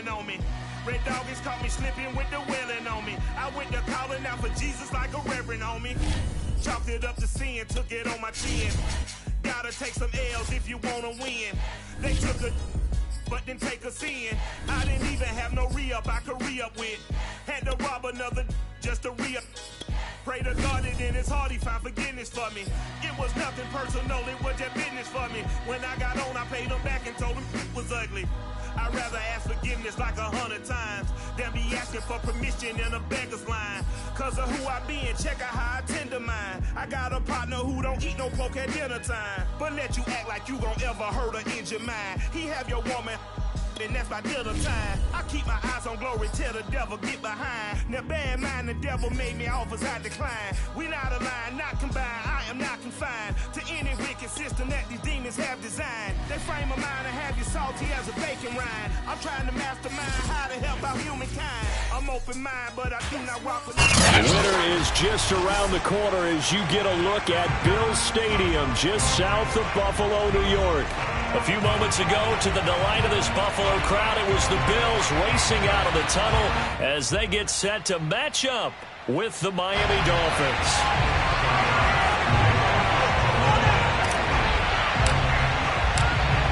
yelling on me. Red Doggies caught me slipping with the wailing on me. I went to calling out for Jesus like a reverend on me. Chalked it up to sin, took it on my chin. Gotta take some L's if you wanna win. They took a but didn't take us in. I didn't even have no re-up I could re-up with. Had to rob another just to re-up. Pray to God that in his heart he found forgiveness for me. It was nothing personal, it was just business for me. When I got on, I paid him back and told him it was ugly. I'd rather ask forgiveness like 100 times than be asking for permission in a beggar's line. Cause of who I be and check out how I tend to mine. I got a partner who don't eat no pork at dinner time, but let you act like you gon' ever hurt or injure mine. He have your woman and that's by dinner time. I keep my eyes on glory till the devil get behind. Now bad mind, the devil made me offers I decline. We not aligned, not combined, I am not confined to any wicked system that these demons have designed. They frame a mind and have you salty as a bacon rind. I'm trying to mastermind how to help out humankind. I'm open mind, but I do not rock with the winner is just around the corner as you get a look at Bills Stadium just south of Buffalo, New York. A few moments ago, to the delight of this Buffalo crowd, it was the Bills racing out of the tunnel as they get set to match up with the Miami Dolphins.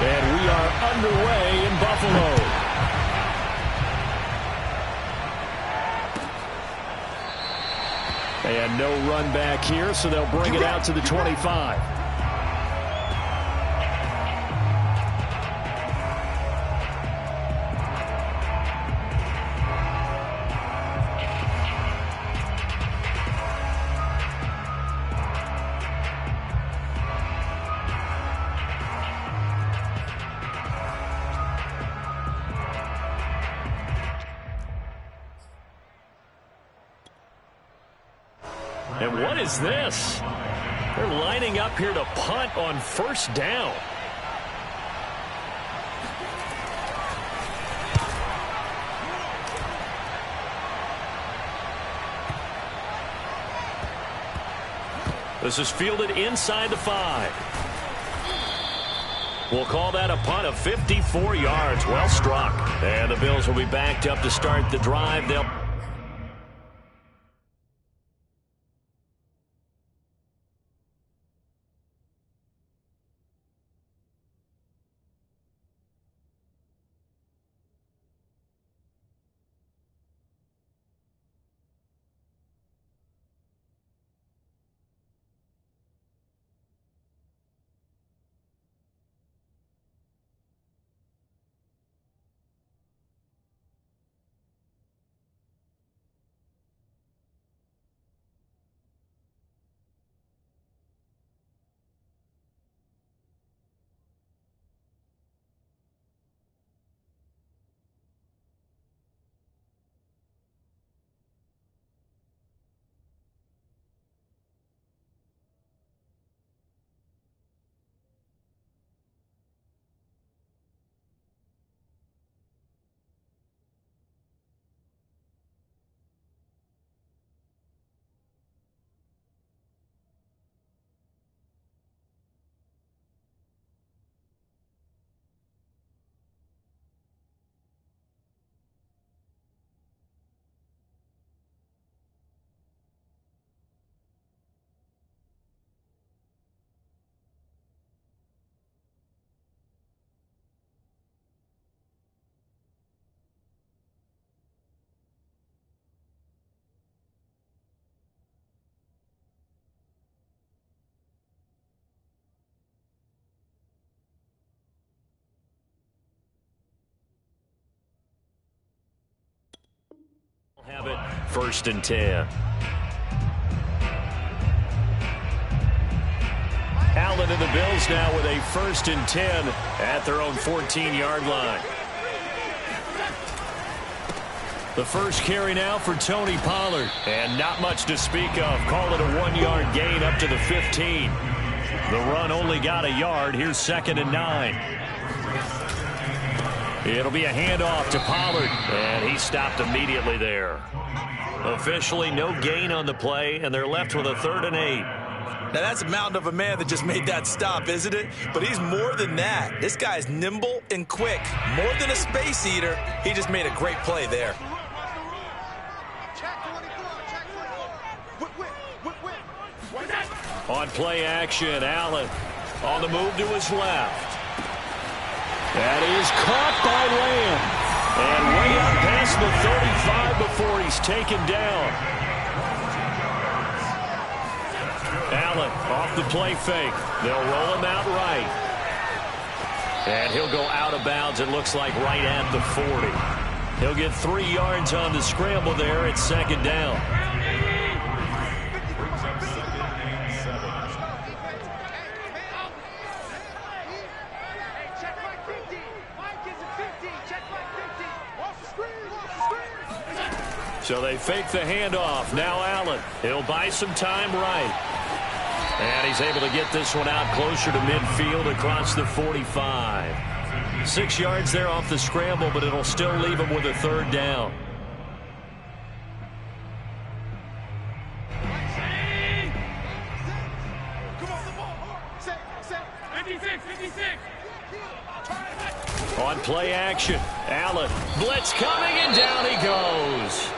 And we are underway in Buffalo. And no run back here, so they'll bring it out to the 25. And what is this? They're lining up here to punt on first down. This is fielded inside the 5. We'll call that a punt of 54 yards. Well struck. And the Bills will be backed up to start the drive. They'll have it 1st and 10. Allen and the Bills now with a 1st and 10 at their own 14-yard line. The first carry now for Tony Pollard. And not much to speak of. Call it a 1-yard gain up to the 15. The run only got a yard. Here's 2nd and 9. It'll be a handoff to Pollard, and he stopped immediately there. Officially no gain on the play, and they're left with a 3rd and 8. Now, that's a mountain of a man that just made that stop, isn't it? But he's more than that. This guy's nimble and quick. More than a space eater, he just made a great play there. On play action, Allen on the move to his left. That is caught by Lamb. And way up past the 35 before he's taken down. Allen off the play fake. They'll roll him out right. And he'll go out of bounds, it looks like, right at the 40. He'll get 3 yards on the scramble there at second down. So they fake the handoff. Now Allen. He'll buy some time right. And he's able to get this one out closer to midfield across the 45. 6 yards there off the scramble, but it'll still leave him with a third down. On play action, Allen. Blitz coming, and down he goes.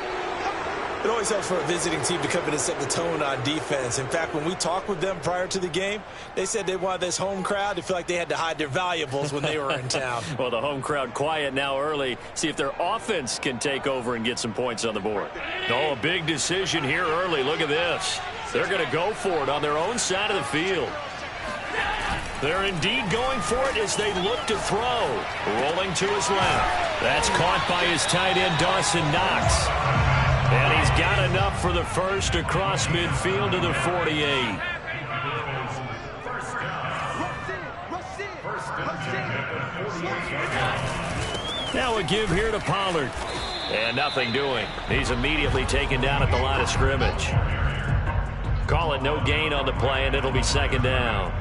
It always helps for a visiting team to come in and set the tone on defense. In fact, when we talked with them prior to the game, they said they wanted this home crowd to feel like they had to hide their valuables when they were in town. Well, the home crowd quiet now early. See if their offense can take over and get some points on the board. Oh, a big decision here early. Look at this. They're going to go for it on their own side of the field. They're indeed going for it as they look to throw. Rolling to his left. That's caught by his tight end, Dawson Knox. And he's got enough for the first across midfield to the 48. Now a give here to Pollard. And nothing doing. He's immediately taken down at the line of scrimmage. Call it no gain on the play, and it'll be second down.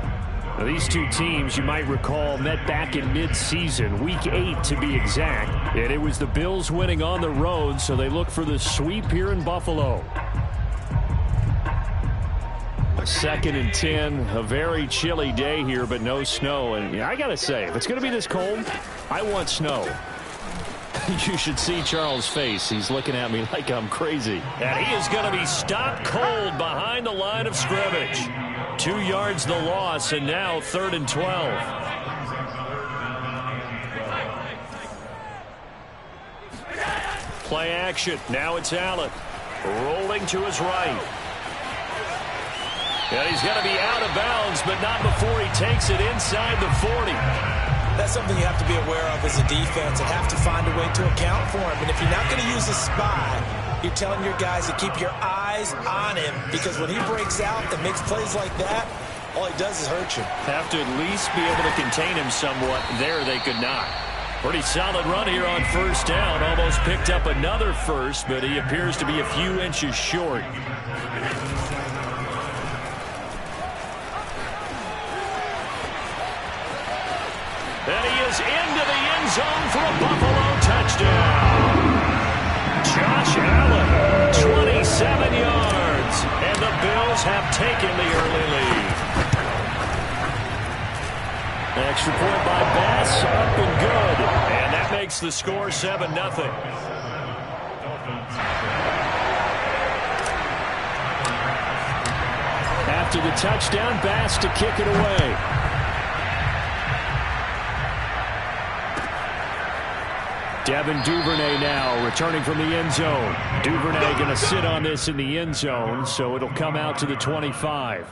Now, these two teams, you might recall, met back in mid-season, Week 8 to be exact. And it was the Bills winning on the road, so they look for the sweep here in Buffalo. 2nd and 10, a very chilly day here, but no snow. And I got to say, if it's going to be this cold, I want snow. You should see Charles' face. He's looking at me like I'm crazy. And he is going to be stopped cold behind the line of scrimmage. 2 yards the loss, and now 3rd and 12. Play action. Now it's Allen. Rolling to his right. And he's going to be out of bounds, but not before he takes it inside the 40. That's something you have to be aware of as a defense and have to find a way to account for him. And if you're not going to use a spy, you're telling your guys to keep your eyes on him, because when he breaks out and makes plays like that, all he does is hurt you. Have to at least be able to contain him somewhat. There they could not. Pretty solid run here on first down. Almost picked up another first, but he appears to be a few inches short. And he is into the end zone for a Buffalo touchdown. Josh Allen, 27 yards, and the Bills have taken the early lead. Extra point by Bass, up and good, and that makes the score 7-0. After the touchdown, Bass to kick it away. Devin Duvernay now returning from the end zone. Duvernay going to sit on this in the end zone, so it'll come out to the 25.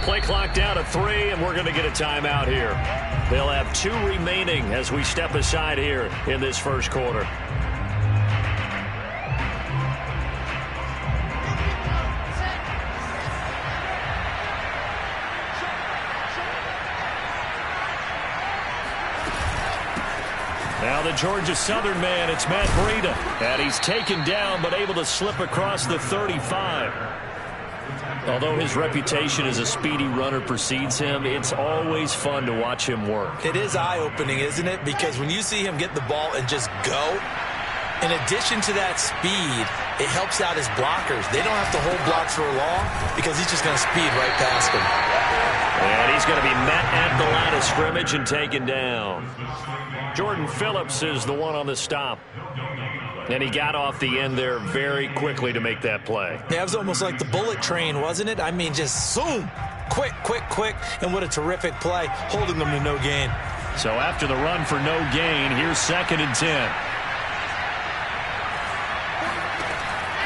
Play clock down to 3, and we're going to get a timeout here. They'll have 2 remaining as we step aside here in this first quarter. Now the Georgia Southern man, it's Matt Breida. And he's taken down but able to slip across the 35. Although his reputation as a speedy runner precedes him, it's always fun to watch him work. It is eye-opening, isn't it? Because when you see him get the ball and just go, in addition to that speed, it helps out his blockers. They don't have to hold blocks for long because he's just going to speed right past them. And he's going to be met at the line of scrimmage and taken down. Jordan Phillips is the one on the stop. And he got off the end there very quickly to make that play. Yeah, it was almost like the bullet train, wasn't it? I mean, just zoom. Quick, quick, quick. And what a terrific play, holding them to no gain. So after the run for no gain, here's 2nd and 10.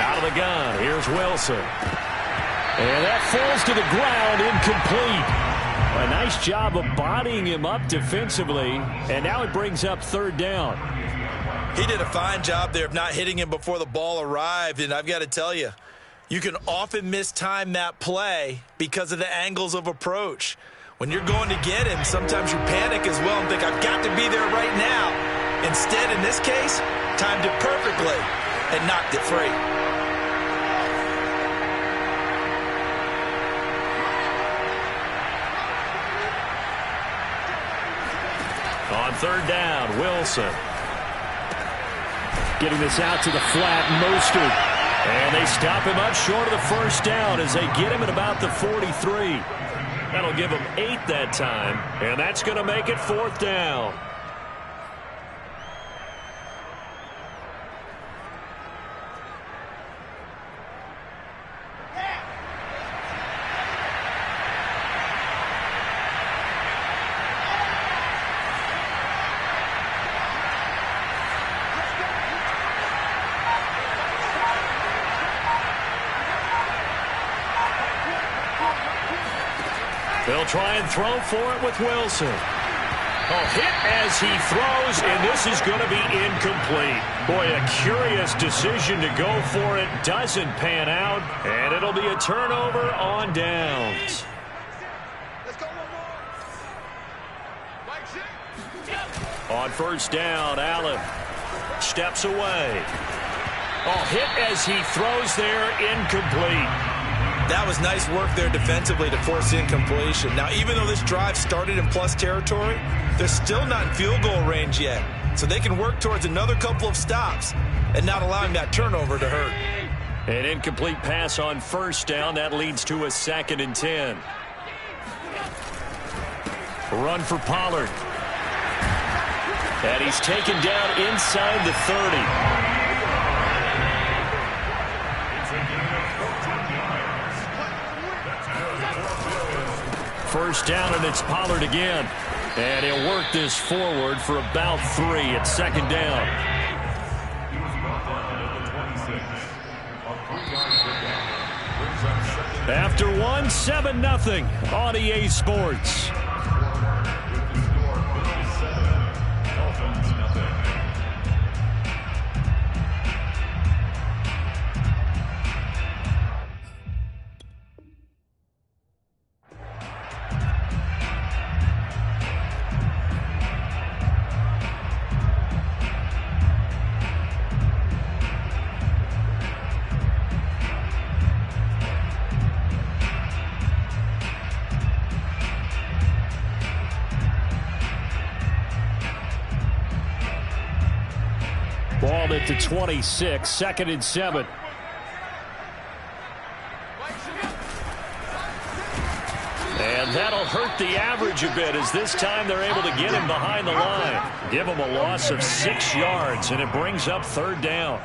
Out of the gun, here's Wilson. And that falls to the ground, incomplete. A nice job of bodying him up defensively, and now it brings up 3rd down. He did a fine job there of not hitting him before the ball arrived, and I've got to tell you, you can often mistime that play because of the angles of approach. When you're going to get him, sometimes you panic as well and think, I've got to be there right now. Instead, in this case, timed it perfectly and knocked it free. On 3rd down, Wilson. Getting this out to the flat, Mostert. And they stop him up short of the 1st down as they get him at about the 43. That'll give him 8 that time, and that's going to make it 4th down. They'll try and throw for it with Wilson. Hit as he throws, and this is going to be incomplete. Boy, a curious decision to go for it. Doesn't pan out, and it'll be a turnover on downs. On 1st down, Allen steps away. Hit as he throws there, incomplete. That was nice work there defensively to force incompletion. Now, even though this drive started in plus territory, they're still not in field goal range yet. So they can work towards another couple of stops and not allowing that turnover to hurt. An incomplete pass on 1st down. That leads to a 2nd and 10. Run for Pollard. And he's taken down inside the 30. 1st down, and it's Pollard again. And he'll work this forward for about 3 at 2nd down. After 1, 7-0 on EA Sports. Ball at the 26, 2nd and 7. And that'll hurt the average a bit as this time they're able to get him behind the line. Give him a loss of 6 yards, and it brings up 3rd down.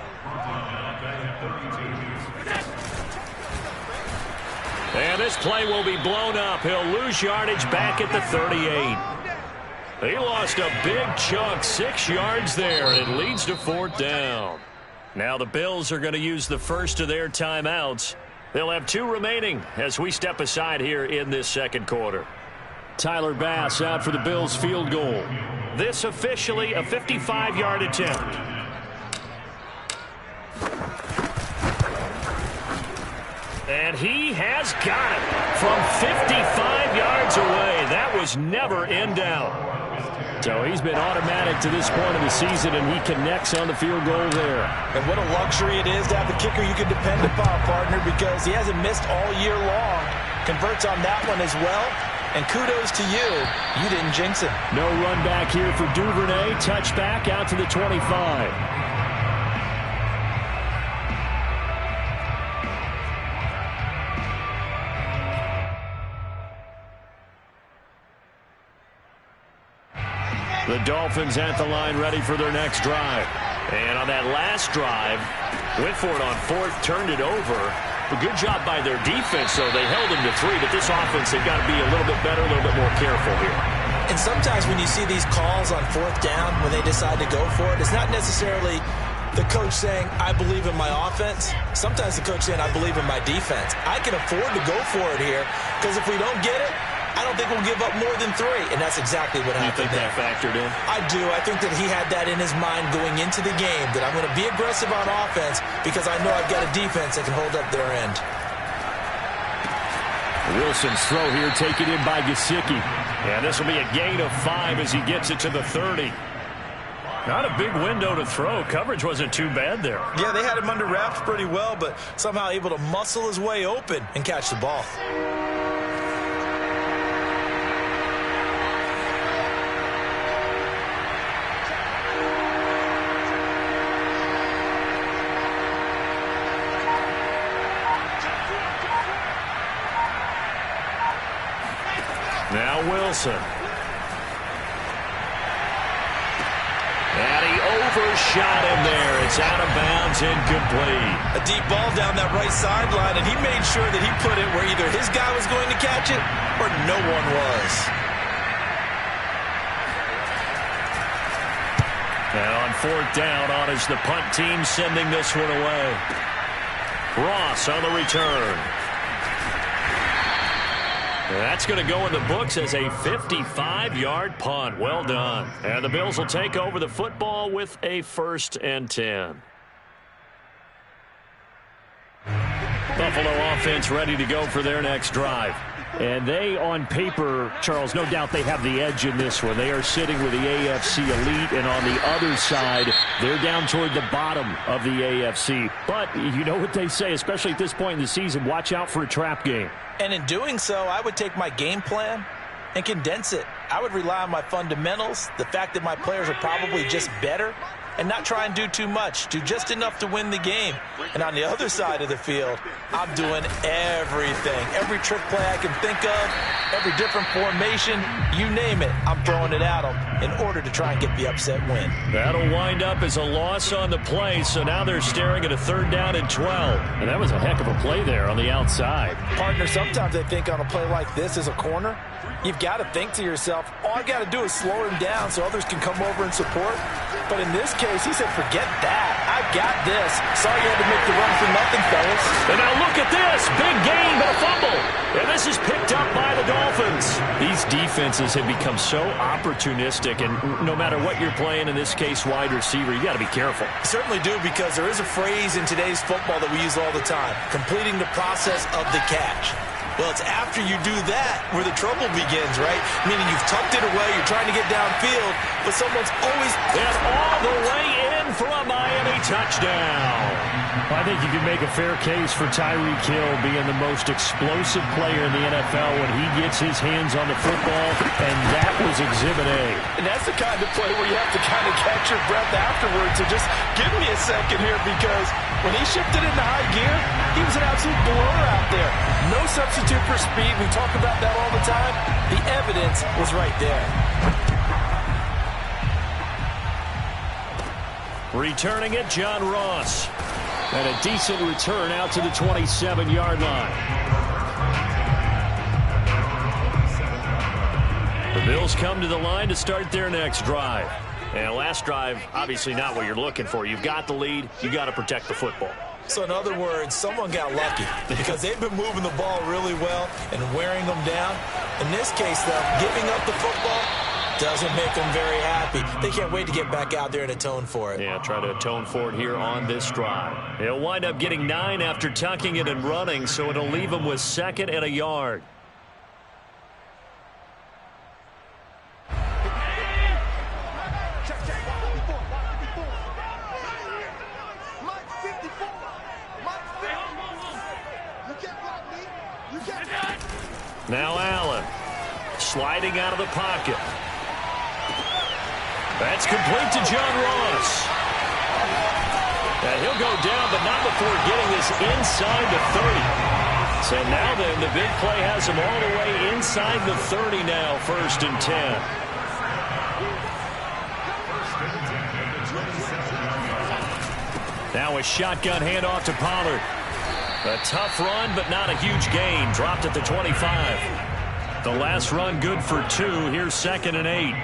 And this play will be blown up. He'll lose yardage back at the 38. He lost a big chunk, 6 yards there, and it leads to 4th down. Now the Bills are going to use the first of their timeouts. They'll have 2 remaining as we step aside here in this 2nd quarter. Tyler Bass out for the Bills field goal. This officially a 55-yard attempt. And he has got it from 55 yards away. That was was never in doubt. So he's been automatic to this point of the season, and he connects on the field goal there. And what a luxury it is to have a kicker you can depend upon, partner, because he hasn't missed all year long. Converts on that one as well. And kudos to you. You didn't jinx it. No run back here for Duvernay. Touchback out to the 25. The Dolphins at the line ready for their next drive. And on that last drive, went for it on fourth, turned it over. A good job by their defense, though. They held them to 3, but this offense, they've got to be a little bit better, a little bit more careful here. And sometimes when you see these calls on fourth down, when they decide to go for it, it's not necessarily the coach saying, I believe in my offense. Sometimes the coach saying, I believe in my defense. I can afford to go for it here, because if we don't get it, I don't think we'll give up more than 3, and that's exactly what happened. You think that factored in? I do. I think that he had that in his mind going into the game, that I'm going to be aggressive on offense because I know I've got a defense that can hold up their end. Wilson's throw here taken in by Gesicki. Yeah, this will be a gain of 5 as he gets it to the 30. Not a big window to throw. Coverage wasn't too bad there. Yeah, they had him under wraps pretty well, but somehow able to muscle his way open and catch the ball. Now Wilson. And he overshot him there. It's out of bounds, incomplete. A deep ball down that right sideline, and he made sure that he put it where either his guy was going to catch it or no one was. And on fourth down, on is the punt team sending this one away. Ross on the return. That's going to go in the books as a 55-yard punt. Well done. And the Bills will take over the football with a 1st and 10. Buffalo offense ready to go for their next drive. And they, on paper, Charles, no doubt they have the edge in this one. They are sitting with the AFC elite, and on the other side, they're down toward the bottom of the AFC. But you know what they say, especially at this point in the season, watch out for a trap game. And in doing so, I would take my game plan and condense it. I would rely on my fundamentals, the fact that my players are probably just better, and not try and do too much, do just enough to win the game. And on the other side of the field, I'm doing everything. Every trick play I can think of, every different formation, you name it, I'm throwing it at them in order to try and get the upset win. That'll wind up as a loss on the play, so now they're staring at a 3rd down and 12. And that was a heck of a play there on the outside. Partner, sometimes I think on a play like this as a corner, you've got to think to yourself, all I got to do is slow him down so others can come over and support. But in this case, he said, forget that. I've got this. Sorry you had to make the run for nothing, fellas. And now look at this. Big gain, but a fumble. And this is picked up by the Dolphins. These defenses have become so opportunistic, and no matter what you're playing, in this case, wide receiver, you got to be careful. Certainly do, because there is a phrase in today's football that we use all the time, completing the process of the catch. Well, it's after you do that where the trouble begins, right? Meaning you've tucked it away, you're trying to get downfield, but someone's always... And all the way in for a Miami touchdown. I think you can make a fair case for Tyreek Hill being the most explosive player in the NFL when he gets his hands on the football, and that was Exhibit A. And that's the kind of play where you have to kind of catch your breath afterwards. So just give me a second here, because when he shifted into high gear, he was an absolute blower out there. No substitute for speed. We talk about that all the time. The evidence was right there. Returning it, John Ross. And a decent return out to the 27-yard line. The Bills come to the line to start their next drive. And last drive, obviously not what you're looking for. You've got the lead. You got to protect the football. So in other words, someone got lucky because they've been moving the ball really well and wearing them down. In this case, though, giving up the football doesn't make them very happy. They can't wait to get back out there and atone for it. Yeah, try to atone for it here on this drive. They'll wind up getting 9 after tucking it and running, so it'll leave them with 2nd and a yard. Now Allen sliding out of the pocket. That's complete to John Ross. And he'll go down, but not before getting this inside the 30. So now then, the big play has him all the way inside the 30 now, 1st and 10. Now a shotgun handoff to Pollard. A tough run, but not a huge gain. Dropped at the 25. The last run good for 2. Here's 2nd and 8.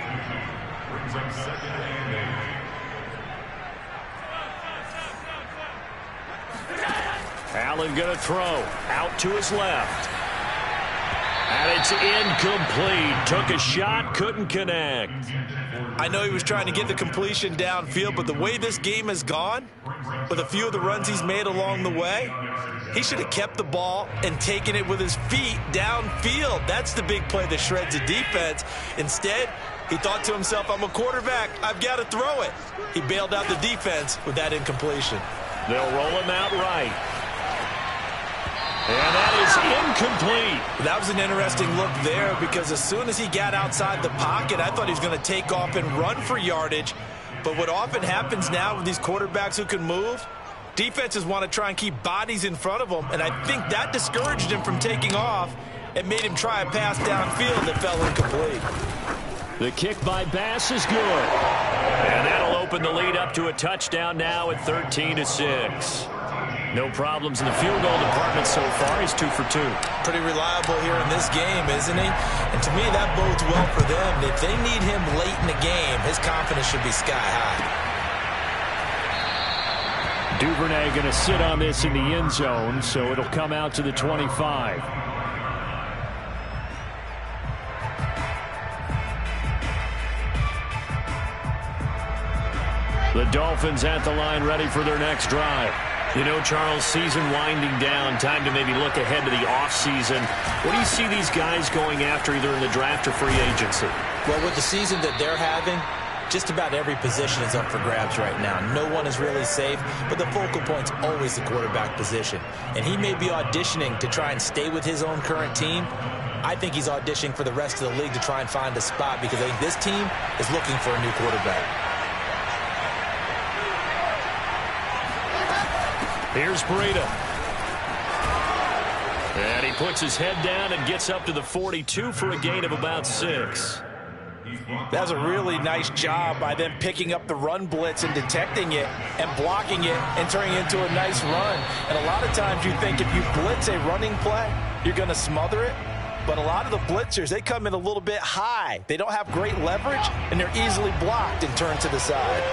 Allen going to throw. Out to his left. And it's incomplete. Took a shot, couldn't connect. I know he was trying to get the completion downfield, but the way this game has gone, with a few of the runs he's made along the way, he should have kept the ball and taken it with his feet downfield. That's the big play that shreds a defense. Instead, he thought to himself, I'm a quarterback. I've got to throw it. He bailed out the defense with that incompletion. They'll roll him out right. And that is incomplete. That was an interesting look there because as soon as he got outside the pocket, I thought he was going to take off and run for yardage. But what often happens now with these quarterbacks who can move, defenses want to try and keep bodies in front of them, and I think that discouraged him from taking off and made him try a pass downfield that fell incomplete. The kick by Bass is good. And that'll open the lead up to a touchdown now at 13-6. No problems in the field goal department so far. He's 2 for 2. Pretty reliable here in this game, isn't he? And to me, that bodes well for them. If they need him late in the game, his confidence should be sky high. Duvernay going to sit on this in the end zone, so it'll come out to the 25. The Dolphins at the line ready for their next drive. You know, Charles, season winding down, time to maybe look ahead to the offseason. What do you see these guys going after either in the draft or free agency? Well, with the season that they're having, just about every position is up for grabs right now. No one is really safe, but the focal point's always the quarterback position. And he may be auditioning to try and stay with his own current team. I think he's auditioning for the rest of the league to try and find a spot because I think this team is looking for a new quarterback. Here's Breida. And he puts his head down and gets up to the 42 for a gain of about 6. That was a really nice job by them picking up the run blitz and detecting it and blocking it and turning it into a nice run. And a lot of times you think if you blitz a running play, you're going to smother it. But a lot of the blitzers, they come in a little bit high. They don't have great leverage, and they're easily blocked and turned to the side.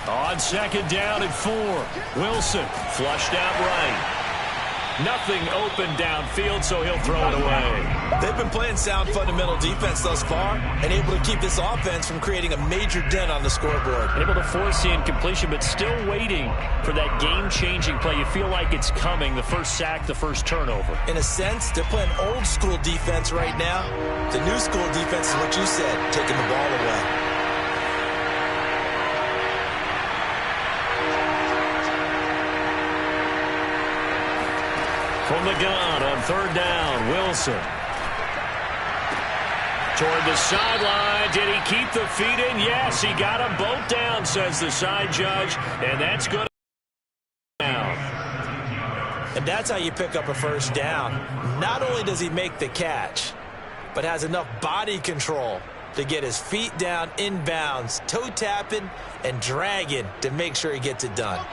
On 2nd down and 4. Wilson flushed out right. Nothing open downfield, so he'll throw it away. They've been playing sound fundamental defense thus far and able to keep this offense from creating a major dent on the scoreboard. Able to force the incompletion, but still waiting for that game-changing play. You feel like it's coming, the first sack, the first turnover. In a sense, they're playing old-school defense right now. The new-school defense is what you said, taking the ball away. From the gun on 3rd down, Wilson. Toward the sideline. Did he keep the feet in? Yes, he got them both down, says the side judge. And that's good. And that's how you pick up a first down. Not only does he make the catch, but has enough body control to get his feet down inbounds, toe tapping and dragging to make sure he gets it done.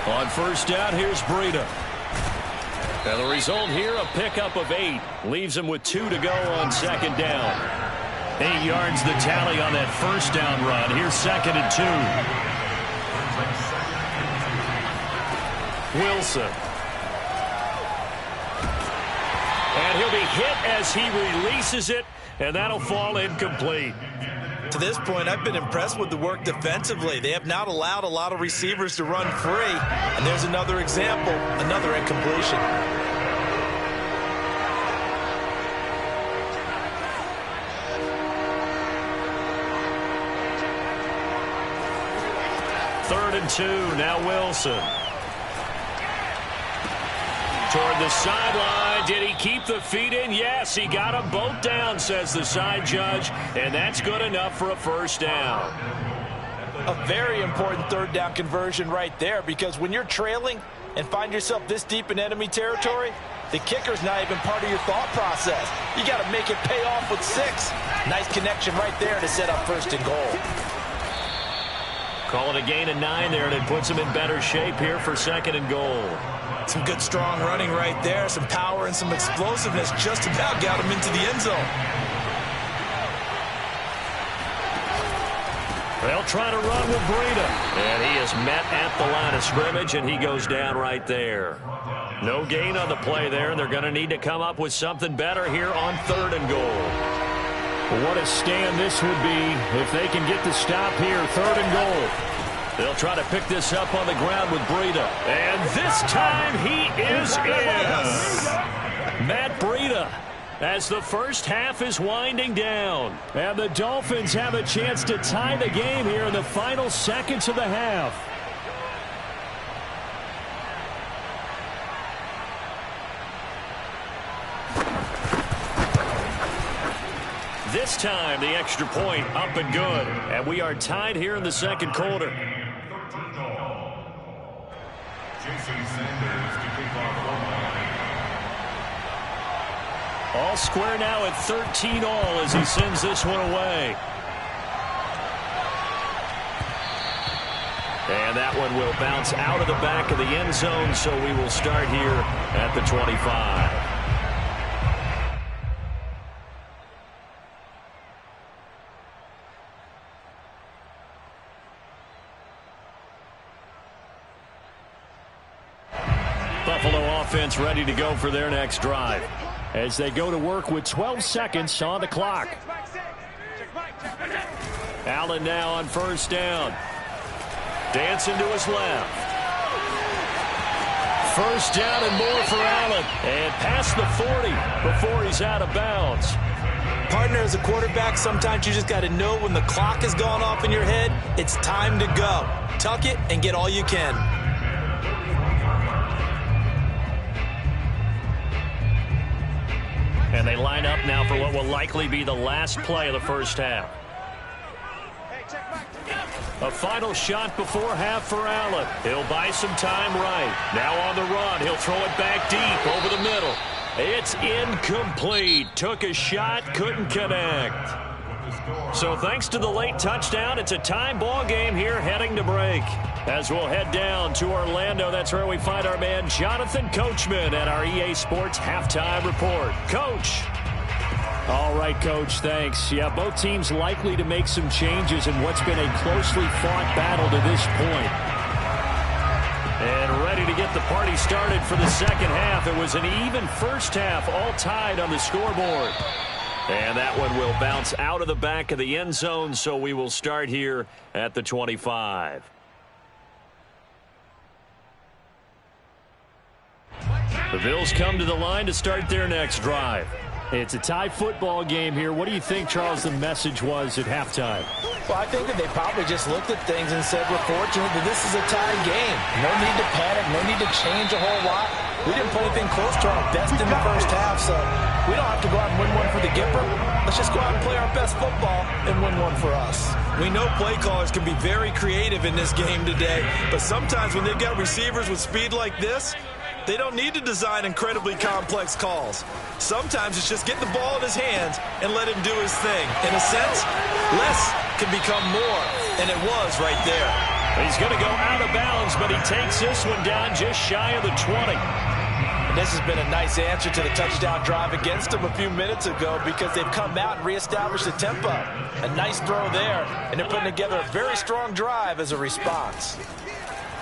On 1st down, here's Breida. And the result here, a pickup of 8. Leaves him with 2 to go on 2nd down. 8 yards the tally on that 1st down run. Here's 2nd and 2. Wilson. And he'll be hit as he releases it, and that'll fall incomplete. To this point, I've been impressed with the work defensively. They have not allowed a lot of receivers to run free. And there's another example, another incompletion. Third and 2, now Wilson. Toward the sideline. Did he keep the feet in? Yes, he got them both down, says the side judge, and that's good enough for a first down. A very important third down conversion right there, because when you're trailing and find yourself this deep in enemy territory, the kicker's not even part of your thought process. You got to make it pay off with 6. Nice connection right there to set up first and goal. Call it a gain of 9 there, and it puts him in better shape here for second and goal. Some good strong running right there, some power and some explosiveness just about got him into the end zone. They'll try to run with Breida. And he is met at the line of scrimmage, and he goes down right there. No gain on the play there, and they're going to need to come up with something better here on third and goal. What a stand this would be if they can get the stop here, third and goal. They'll try to pick this up on the ground with Breida. And this time he is in. Matt Breida, as the first half is winding down. And the Dolphins have a chance to tie the game here in the final seconds of the half. This time the extra point up and good. And we are tied here in the second quarter. All square now at 13 all as he sends this one away. And that one will bounce out of the back of the end zone, so we will start here at the 25. Buffalo offense ready to go for their next drive as they go to work with 12 seconds on the clock. Allen now on first down. Dancing to his left. First down and more for Allen. And past the 40 before he's out of bounds. Partner, as a quarterback, sometimes you just got to know when the clock has gone off in your head, it's time to go. Tuck it and get all you can. And they line up now for what will likely be the last play of the first half. A final shot before half for Allen. He'll buy some time right. Now on the run. He'll throw it back deep over the middle. It's incomplete. Took a shot, couldn't connect. So thanks to the late touchdown, it's a tie ball game here heading to break. As we'll head down to Orlando, that's where we find our man Jonathan Coachman at our EA Sports Halftime Report. Coach. All right, Coach, thanks. Yeah, both teams likely to make some changes in what's been a closely fought battle to this point. And ready to get the party started for the second half. It was an even first half, all tied on the scoreboard. And that one will bounce out of the back of the end zone, so we will start here at the 25. The Bills come to the line to start their next drive. It's a tie football game here. What do you think, Charles, the message was at halftime? Well, I think that they probably just looked at things and said, we're fortunate that this is a tie game. No need to panic, no need to change a whole lot. We didn't play anything close to our best in the first half, so we don't have to go out and win one for the Gipper. Let's just go out and play our best football and win one for us. We know play callers can be very creative in this game today, but sometimes when they've got receivers with speed like this, they don't need to design incredibly complex calls. Sometimes it's just get the ball in his hands and let him do his thing. In a sense, less can become more, and it was right there. He's going to go out of bounds, but he takes this one down just shy of the 20. And this has been a nice answer to the touchdown drive against them a few minutes ago because they've come out and reestablished the tempo. A nice throw there, and they're putting together a very strong drive as a response.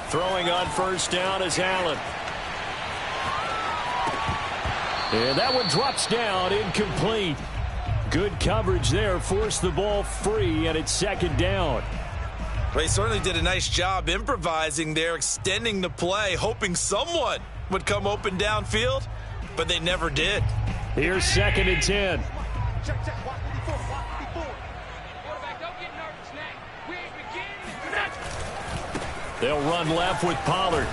Throwing on first down is Allen. And that one drops down, incomplete. Good coverage there. Forced the ball free, and it's second down. Well, he certainly did a nice job improvising there, extending the play, hoping someone would come open downfield, but they never did. Here's second and 10. They'll run left with Pollard.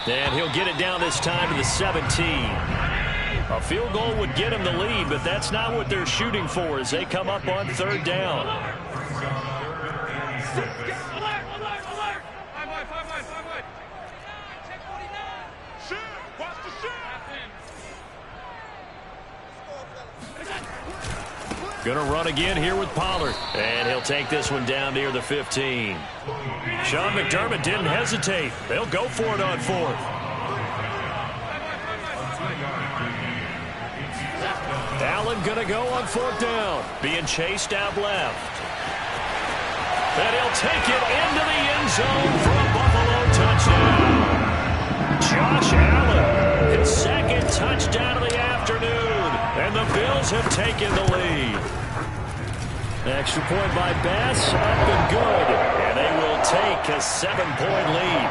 And he'll get it down this time to the 17. A field goal would get him the lead, but that's not what they're shooting for as they come up on third down. Gonna run again here with Pollard. And he'll take this one down near the 15. Sean McDermott didn't hesitate. They'll go for it on fourth. Allen gonna go on fourth down. Being chased out left. And he'll take it into the end zone for a Buffalo touchdown. Josh Allen, his second touchdown of the afternoon. And the Bills have taken the lead. Extra point by Bass, up and good. And they will take a 7-point lead.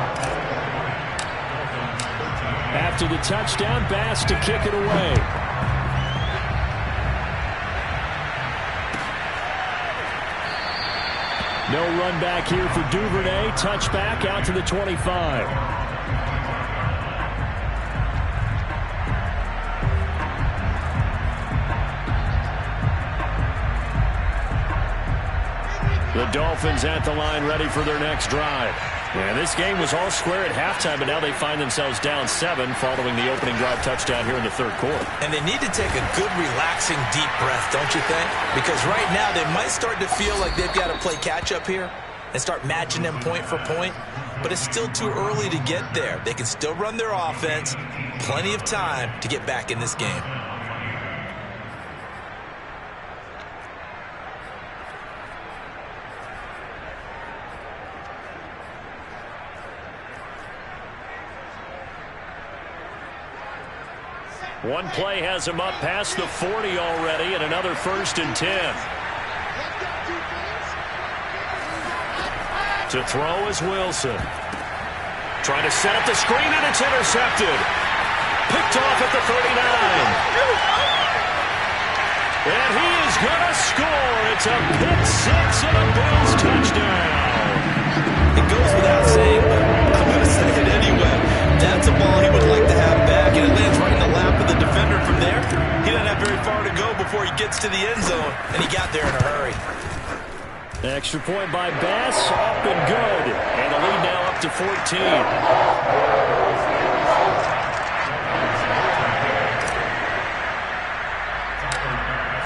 After the touchdown, Bass to kick it away. No run back here for Duvernay. Touchback out to the 25. The Dolphins at the line ready for their next drive. Yeah, this game was all square at halftime, but now they find themselves down 7 following the opening drive touchdown here in the third quarter. And they need to take a good, relaxing, deep breath, don't you think? Because right now they might start to feel like they've got to play catch-up here and start matching them point for point. But it's still too early to get there. They can still run their offense. Plenty of time to get back in this game. One play has him up past the 40 already, and another 1st and 10. To throw is Wilson. Trying to set up the screen, and it's intercepted. Picked off at the 39. And he is going to score. It's a pick six and a Bills touchdown. It goes without saying, but I'm going to say it anyway. That's a ball he would like to have back, and it lands right in the lap of the defender from there. He doesn't have very far to go before he gets to the end zone, and he got there in a hurry. Extra point by Bass, up and good. And the lead now up to 14.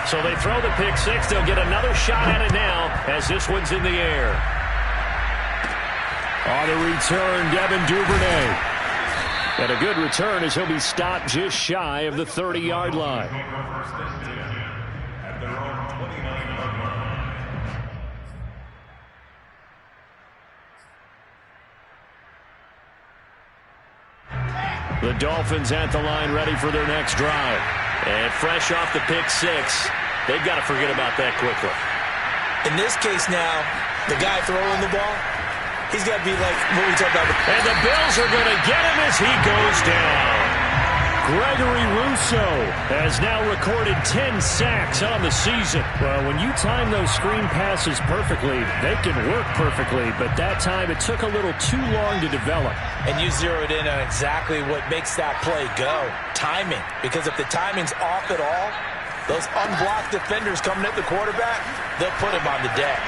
So they throw the pick six. They'll get another shot at it now as this one's in the air. On the return, Devin Duvernay. And a good return as he'll be stopped just shy of the 30-yard line. The Dolphins at the line ready for their next drive. And fresh off the pick six, they've got to forget about that quickly. In this case now, the guy throwing the ball, he's got to be like what we talked about. And the Bills are going to get him as he goes down. Gregory Rousseau has now recorded 10 sacks on the season. Well, when you time those screen passes perfectly, they can work perfectly, but that time it took a little too long to develop. And you zeroed in on exactly what makes that play go. Timing. Because if the timing's off at all, those unblocked defenders coming at the quarterback, they'll put him on the deck.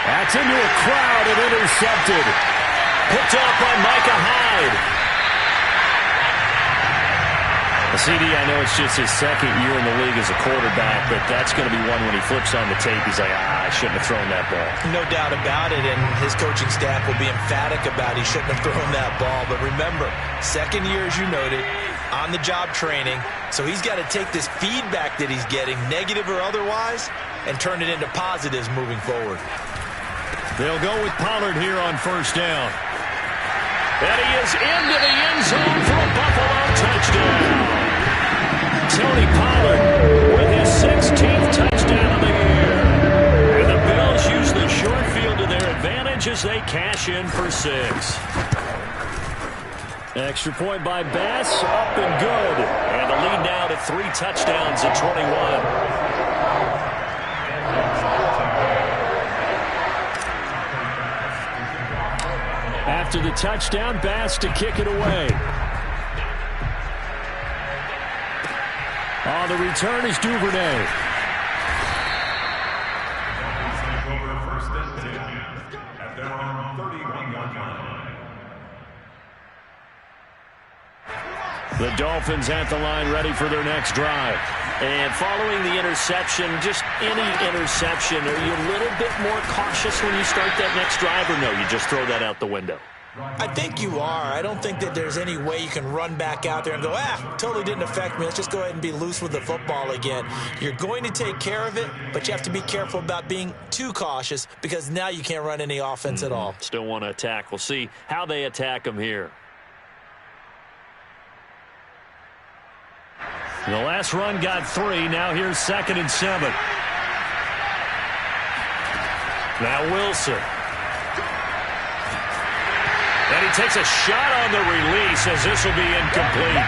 That's into a crowd and intercepted. Picked off by Micah Hyde. CD, I know it's just his second year in the league as a quarterback, but that's going to be one when he flips on the tape. He's like, I shouldn't have thrown that ball. No doubt about it, and his coaching staff will be emphatic about he shouldn't have thrown that ball. But remember, second year, as you noted, on-the-job training, so he's got to take this feedback that he's getting, negative or otherwise, and turn it into positives moving forward. They'll go with Pollard here on first down. And he is into the end zone for a Buffalo touchdown. Tony Pollard as they cash in for 6. Extra point by Bass, up and good. And the lead now to 3 touchdowns at 21. After the touchdown, Bass to kick it away. On the return is Duvernay. The Dolphins at the line, ready for their next drive. And following the interception, just any interception, are you a little bit more cautious when you start that next drive, or no, you just throw that out the window? I think you are. I don't think that there's any way you can run back out there and go, totally didn't affect me. Let's just go ahead and be loose with the football again. You're going to take care of it, but you have to be careful about being too cautious because now you can't run any offense at all. Still want to attack. We'll see how they attack them here. The last run got 3. Now here's 2nd and 7. Now Wilson. And he takes a shot on the release as this will be incomplete.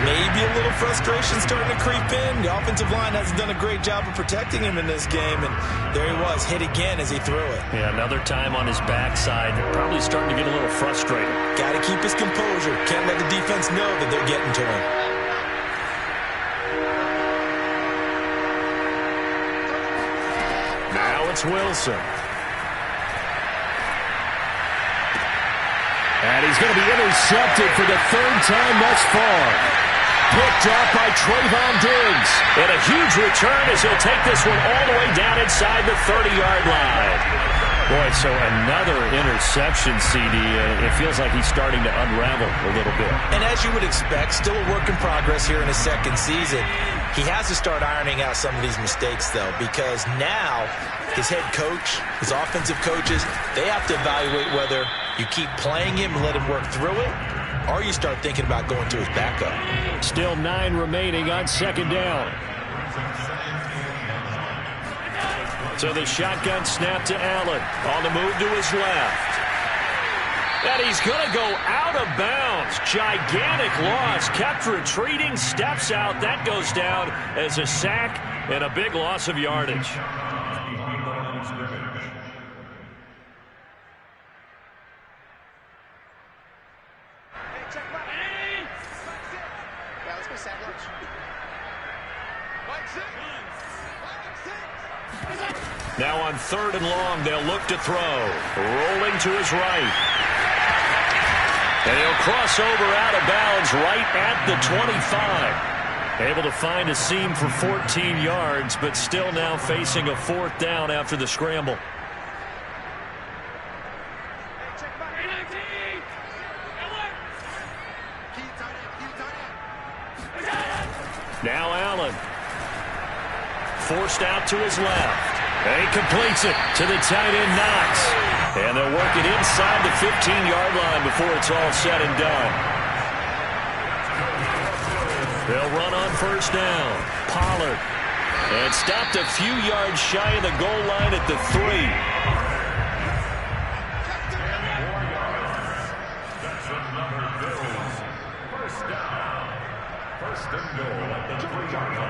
Maybe a little frustration starting to creep in. The offensive line hasn't done a great job of protecting him in this game. And there he was, hit again as he threw it. Yeah, another time on his backside. Probably starting to get a little frustrated. Got to keep his composure. Can't let the defense know that they're getting to him. Now it's Wilson. And he's going to be intercepted for the 3rd time thus far. Picked up by Trayvon Diggs. And a huge return as he'll take this one all the way down inside the 30-yard line. Boy, so another interception, CD. It feels like he's starting to unravel a little bit. And as you would expect, still a work in progress here in his 2nd season. He has to start ironing out some of these mistakes, though, because now his head coach, his offensive coaches, they have to evaluate whether you keep playing him and let him work through it, or you start thinking about going to his backup. Still 9 remaining on 2nd down. So the shotgun snap to Allen. On the move to his left. And he's going to go out of bounds. Gigantic loss. Kept retreating. Steps out. That goes down as a sack and a big loss of yardage. Now on 3rd and long, they'll look to throw. Rolling to his right. And he'll cross over out of bounds right at the 25. Able to find a seam for 14 yards, but still now facing a 4th down after the scramble. Now Allen. Forced out to his left. And he completes it to the tight end, Knox. And they'll work it inside the 15-yard line before it's all said and done. They'll run on 1st down. Pollard. And stopped a few yards shy of the goal line at the 3. That's another Bills. 1st down. 1st and goal at the 3-yard line.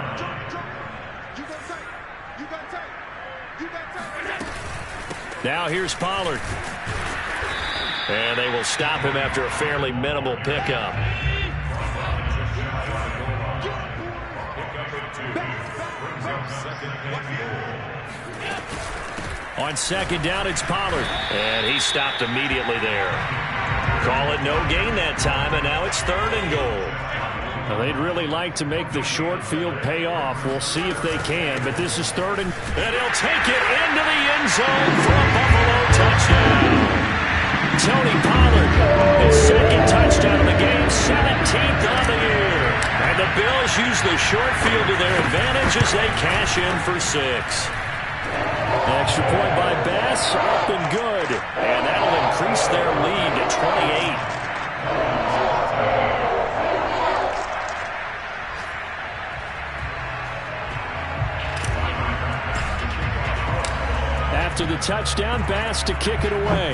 Now here's Pollard. And they will stop him after a fairly minimal pickup. On 2nd down, it's Pollard. And he stopped immediately there. Call it no gain that time, and now it's 3rd and goal. Well, they'd really like to make the short field pay off. We'll see if they can, but this is 3rd and he'll take it into the end zone for a Buffalo touchdown. Tony Pollard, his 2nd touchdown of the game, 17th on the year. And the Bills use the short field to their advantage as they cash in for 6. Extra point by Bass, up and good. And that'll increase their lead to 28. After the the touchdown pass to kick it away.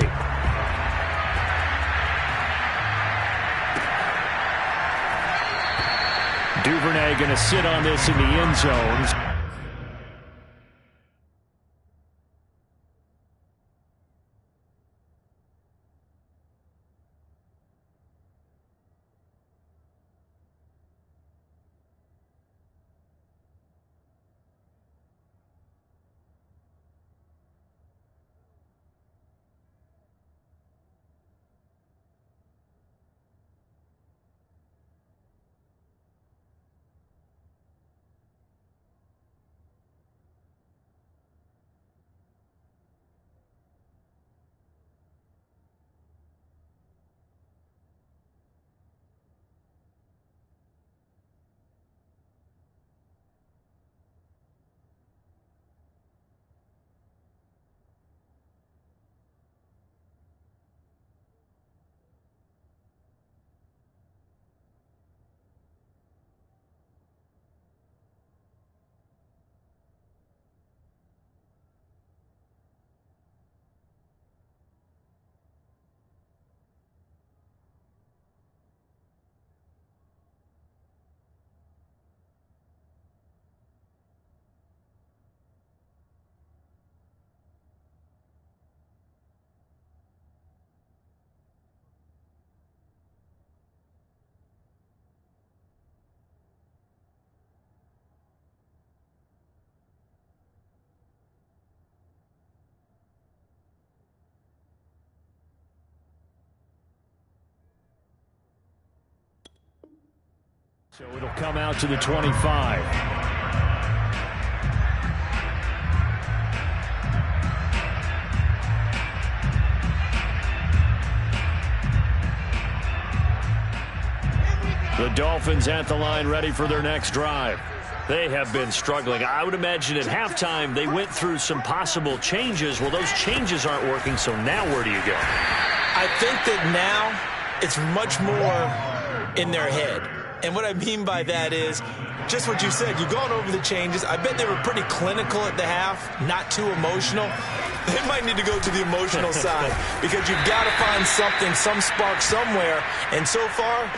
Duvernay going to sit on this in the end zone. So it'll come out to the 25. The Dolphins at the line, ready for their next drive. They have been struggling. I would imagine at halftime they went through some possible changes. Well, those changes aren't working, so now where do you go? I think that now it's much more in their head. And what I mean by that is just what you said. You've gone over the changes. I bet they were pretty clinical at the half, not too emotional. They might need to go to the emotional side because you've got to find something, some spark somewhere. And so far,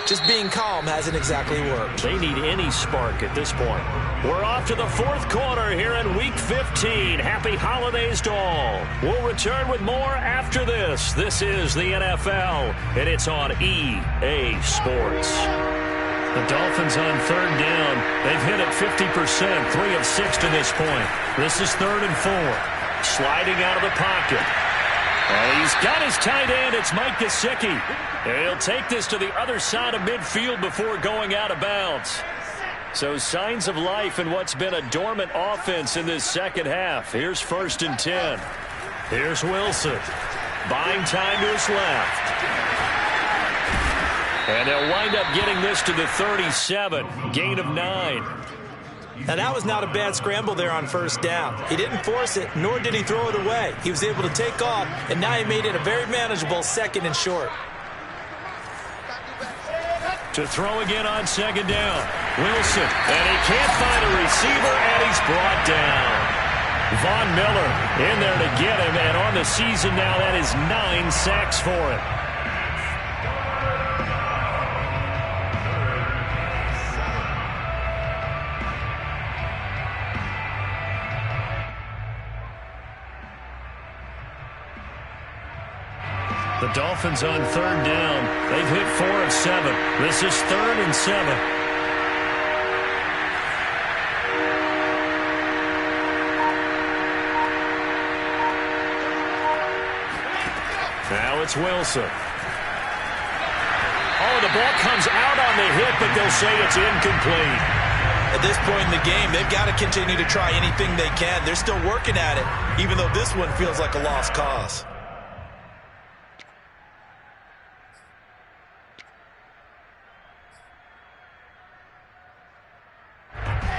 just being calm hasn't exactly worked. They need any spark at this point. We're off to the fourth quarter here in Week 15. Happy holidays to all. We'll return with more after this. This is the NFL, and it's on EA Sports. The Dolphins on third down. They've hit it 50%, 3 of 6 to this point. This is 3rd and 4. Sliding out of the pocket. And he's got his tight end. It's Mike Gesicki. And he'll take this to the other side of midfield before going out of bounds. So signs of life in what's been a dormant offense in this second half. Here's 1st and 10. Here's Wilson. Buying time to his left. And they'll wind up getting this to the 37. Gain of 9. Now, that was not a bad scramble there on 1st down. He didn't force it, nor did he throw it away. He was able to take off, and now he made it a very manageable 2nd and short. To throw again on 2nd down. Wilson, and he can't find a receiver, and he's brought down. Von Miller in there to get him, and on the season now, that is 9 sacks for him. The Dolphins on 3rd down. They've hit 4 of 7. This is 3rd and 7. Now it's Wilson. Oh, the ball comes out on the hit, but they'll say it's incomplete. At this point in the game, they've got to continue to try anything they can. They're still working at it, even though this one feels like a lost cause.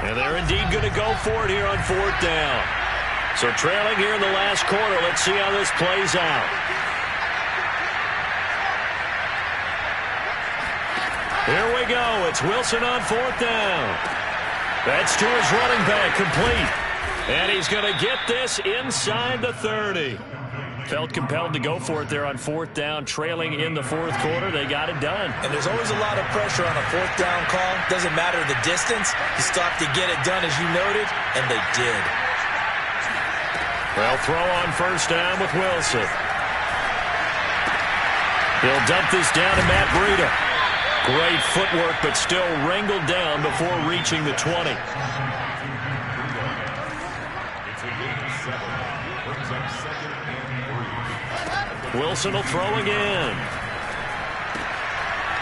And they're indeed going to go for it here on 4th down. So trailing here in the last quarter. Let's see how this plays out. Here we go. It's Wilson on 4th down. That's to his running back, complete. And he's going to get this inside the 30. Felt compelled to go for it there on 4th down, trailing in the 4th quarter. They got it done. And there's always a lot of pressure on a 4th down call. Doesn't matter the distance. You still have to get it done, as you noted, and they did. Well, throw on 1st down with Wilson. He'll dump this down to Matt Breida. Great footwork, but still wrangled down before reaching the 20. Wilson will throw again.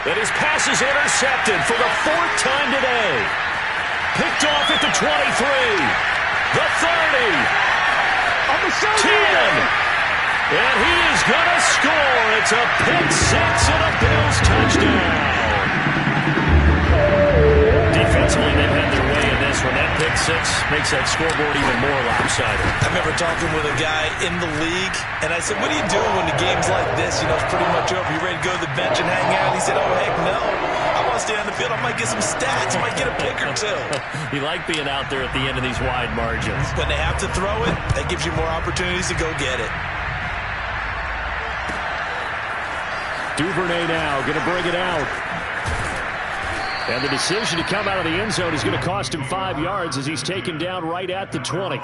And his pass is intercepted for the 4th time today. Picked off at the 23. The 30. 10. And he is going to score. It's a pick 6 and a Bills touchdown. Defensively, they've had their way in this one. That pick 6 makes that scoreboard even more lopsided. I remember talking with a guy in the league, and I said, what do you do when the game's like this? You know, it's pretty much over. You ready to go to the bench and hang out? He said, oh, heck no. I want to stay on the field. I might get some stats. I might get a pick or two. You like being out there at the end of these wide margins. When they have to throw it, that gives you more opportunities to go get it. Duvernay now going to bring it out. And the decision to come out of the end zone is going to cost him 5 yards as he's taken down right at the 20.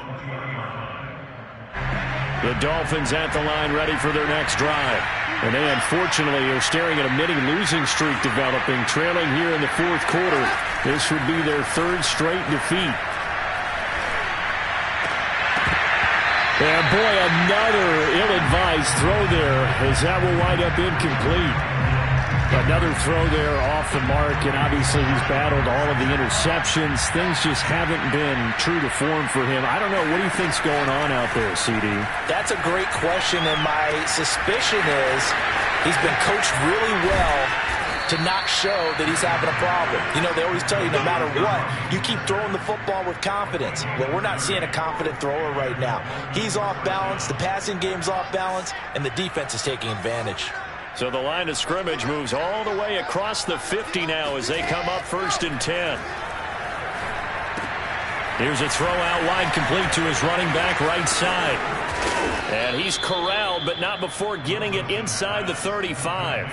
The Dolphins at the line ready for their next drive. And they unfortunately are staring at a mini losing streak developing, trailing here in the 4th quarter. This would be their 3rd straight defeat. And boy, another ill-advised throw there as that will wind up incomplete. Another throw there off the mark, and obviously he's battled all of the interceptions. Things just haven't been true to form for him. I don't know. What do you think's going on out there, CD? That's a great question, and my suspicion is he's been coached really well to not show that he's having a problem. You know, they always tell you no matter what, you keep throwing the football with confidence. Well, we're not seeing a confident thrower right now. He's off balance, the passing game's off balance, and the defense is taking advantage. So the line of scrimmage moves all the way across the 50 now as they come up 1st and 10. Here's a throw out wide, complete to his running back right side. And he's corralled, but not before getting it inside the 35.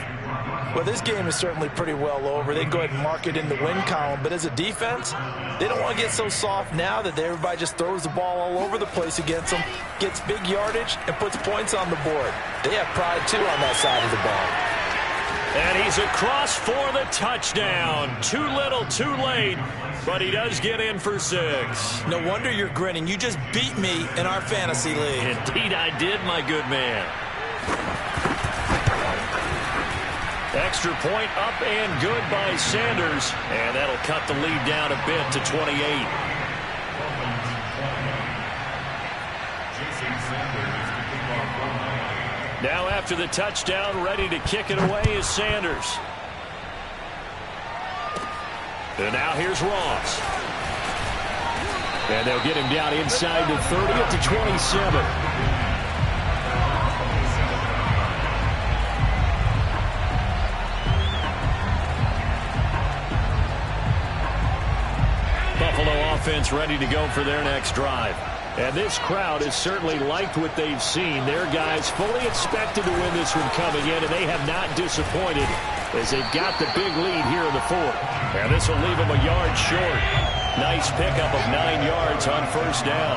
Well, this game is certainly pretty well over. They can go ahead and mark it in the win column. But as a defense, they don't want to get so soft now that everybody just throws the ball all over the place against them, gets big yardage, and puts points on the board. They have pride, too, on that side of the ball. And he's across for the touchdown. Too little, too late, but he does get in for 6. No wonder you're grinning. You just beat me in our fantasy league. Indeed I did, my good man. Extra point up and good by Sanders. And that'll cut the lead down a bit to 28. Now after the touchdown, ready to kick it away is Sanders. And now here's Ross. And they'll get him down inside the 30 up to 27. Offense ready to go for their next drive. And this crowd has certainly liked what they've seen. Their guys fully expected to win this one coming in, and they have not disappointed as they've got the big lead here in the 4th. And this will leave them a yard short. Nice pickup of 9 yards on 1st down.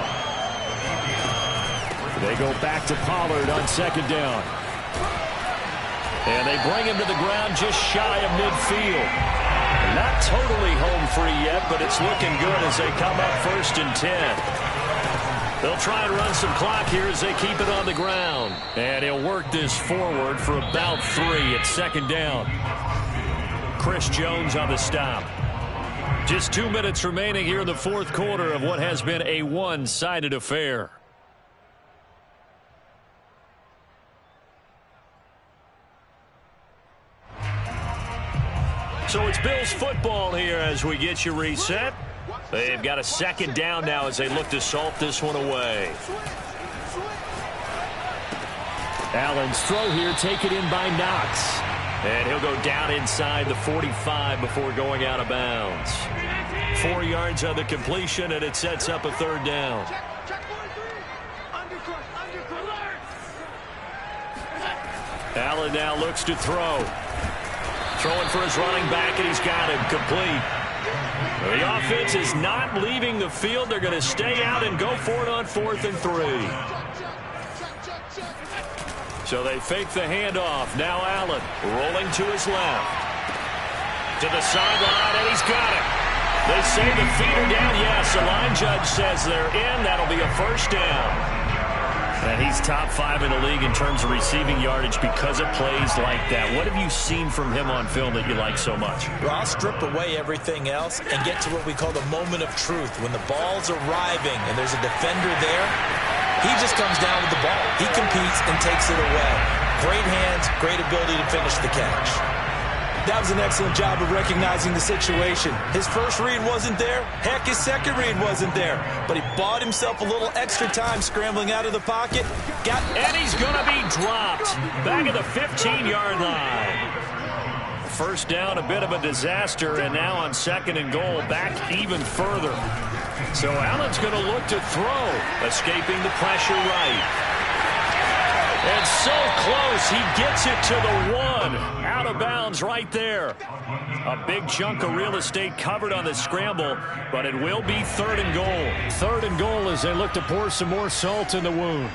They go back to Pollard on 2nd down. And they bring him to the ground just shy of midfield. Not totally home free yet, but it's looking good as they come up 1st and 10. They'll try and run some clock here as they keep it on the ground. And he'll work this forward for about 3 at 2nd down. Chris Jones on the stop. Just 2 minutes remaining here in the 4th quarter of what has been a one-sided affair. So it's Bills football here as we get you reset. They've got a 2nd down now as they look to salt this one away. Allen's throw here taken in by Knox. And he'll go down inside the 45 before going out of bounds. 4 yards on the completion, and it sets up a 3rd down. Allen now looks to throw. Throwing for his running back, and he's got him complete. The offense is not leaving the field. They're going to stay out and go for it on 4th and 3. So they fake the handoff. Now Allen rolling to his left. To the sideline, and he's got it. They say the feet are down. Yes, the line judge says they're in. That'll be a first down. And he's top 5 in the league in terms of receiving yardage because of plays like that. What have you seen from him on film that you like so much? Well, I'll strip away everything else and get to what we call the moment of truth. When the ball's arriving and there's a defender there, he just comes down with the ball. He competes and takes it away. Great hands, great ability to finish the catch. That was an excellent job of recognizing the situation. His first read wasn't there. Heck, his second read wasn't there. But he bought himself a little extra time scrambling out of the pocket. And he's going to be dropped back at the 15-yard line. First down, a bit of a disaster, and now on 2nd and goal, back even further. So Allen's going to look to throw, escaping the pressure right. And so close, he gets it to the 1. Out of bounds right there. A big chunk of real estate covered on the scramble, but it will be 3rd and goal. 3rd and goal as they look to pour some more salt in the wound.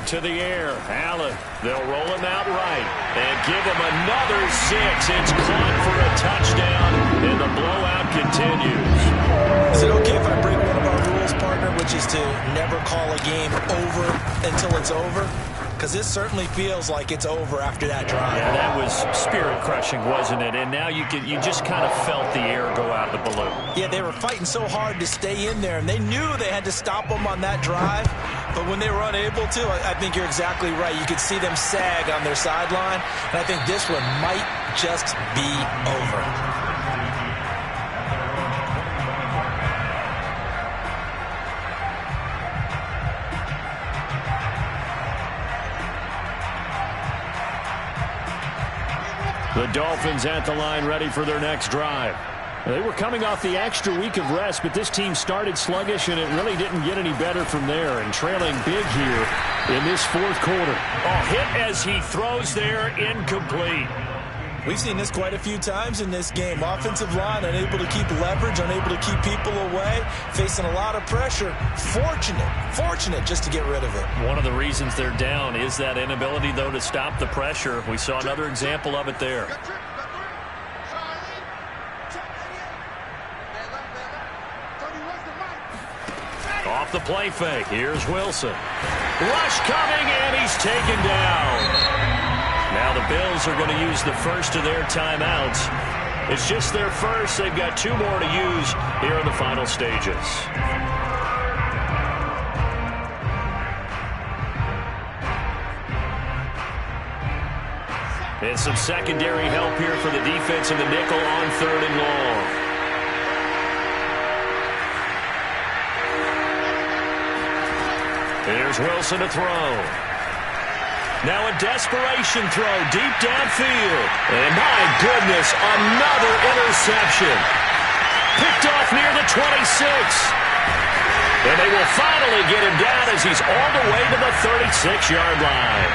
To the air, Allen. They'll roll him out right and give him another 6. It's caught for a touchdown, and the blowout continues. Is it okay if I break one of our rules, partner, which is to never call a game over until it's over? Because this certainly feels like it's over after that drive. Yeah, that was spirit-crushing, wasn't it? And now you just kind of felt the air go out of the balloon. Yeah, they were fighting so hard to stay in there, and they knew they had to stop them on that drive. But when they were unable to, I think you're exactly right. You could see them sag on their sideline, and I think this one might just be over. The Dolphins at the line ready for their next drive. They were coming off the extra week of rest, but this team started sluggish, and it really didn't get any better from there, and trailing big here in this 4th quarter. Hit as he throws there, incomplete. We've seen this quite a few times in this game. Offensive line unable to keep leverage, unable to keep people away, facing a lot of pressure. Fortunate just to get rid of it. One of the reasons they're down is that inability, though, to stop the pressure. We saw another example of it there. Off the play fake. Here's Wilson. Rush coming, and he's taken down. Now the Bills are going to use the first of their timeouts. It's just their first. They've got 2 more to use here in the final stages. And some secondary help here for the defense in the nickel on 3rd and long. Here's Wilson to throw. Now a desperation throw deep downfield. And my goodness, another interception. Picked off near the 26. And they will finally get him down as he's all the way to the 36-yard line.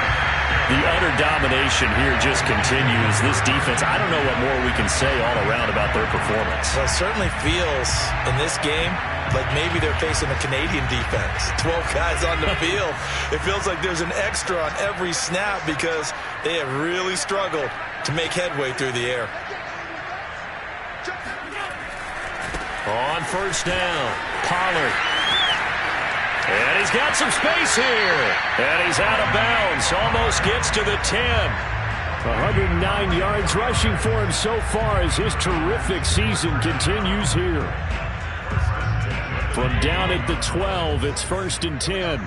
The utter domination here just continues. This defense, I don't know what more we can say all around about their performance. Well, it certainly feels in this game like maybe they're facing a Canadian defense. 12 guys on the field. It feels like there's an extra on every snap because they have really struggled to make headway through the air. On first down, Pollard. And he's got some space here. And he's out of bounds. Almost gets to the 10. 109 yards rushing for him so far as his terrific season continues here. From down at the 12, it's 1st and 10.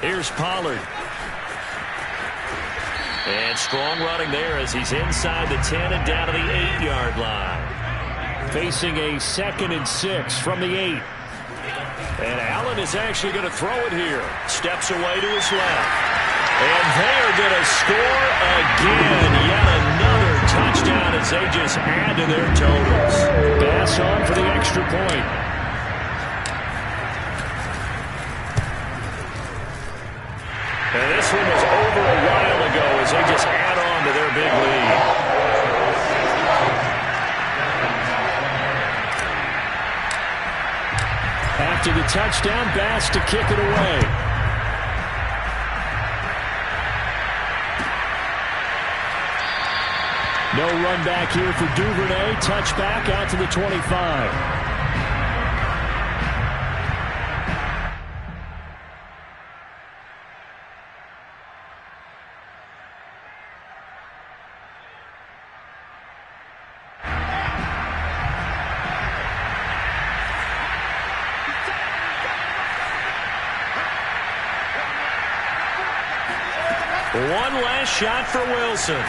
Here's Pollard. And strong running there as he's inside the 10 and down to the 8-yard line. Facing a 2nd and 6 from the 8. And Allen is actually going to throw it here. Steps away to his left. And they are going to score again. Yet another touchdown touchdown as they just add to their totals. Bass on for the extra point. And this one was over a while ago as they just add on to their big lead. After the touchdown, Bass to kick it away. No run back here for Duvernay. Touchback out to the 25. One last shot for Wilson.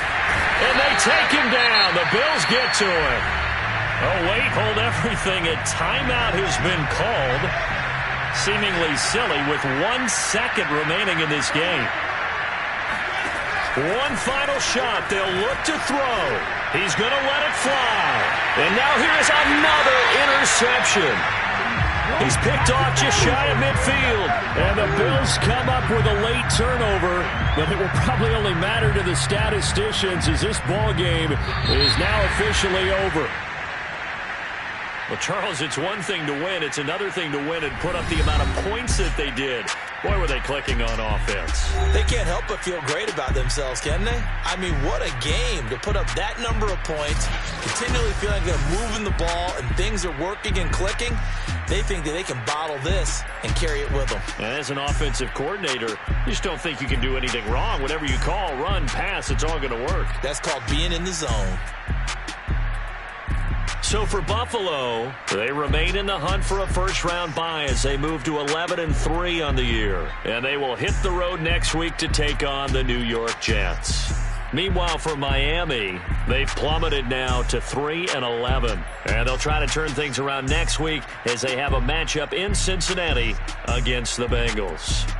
And they take him down. The Bills get to him. Oh, wait, hold everything. A timeout has been called. Seemingly silly with 1 second remaining in this game. One final shot. They'll look to throw. He's going to let it fly. And now here's another interception. He's picked off just shy of midfield. And the Bills come up with a late turnover, but it will probably only matter to the statisticians as this ball game is now officially over. Well, Charles, it's one thing to win. It's another thing to win and put up the amount of points that they did. Boy, were they clicking on offense. They can't help but feel great about themselves, can they? I mean, what a game to put up that number of points, continually feeling like they're moving the ball and things are working and clicking. They think that they can bottle this and carry it with them. And as an offensive coordinator, you just don't think you can do anything wrong. Whatever you call, run, pass, it's all going to work. That's called being in the zone. So for Buffalo, they remain in the hunt for a first-round bye as they move to 11-3 on the year. And they will hit the road next week to take on the New York Jets. Meanwhile, for Miami, they've plummeted now to 3-11. And they'll try to turn things around next week as they have a matchup in Cincinnati against the Bengals.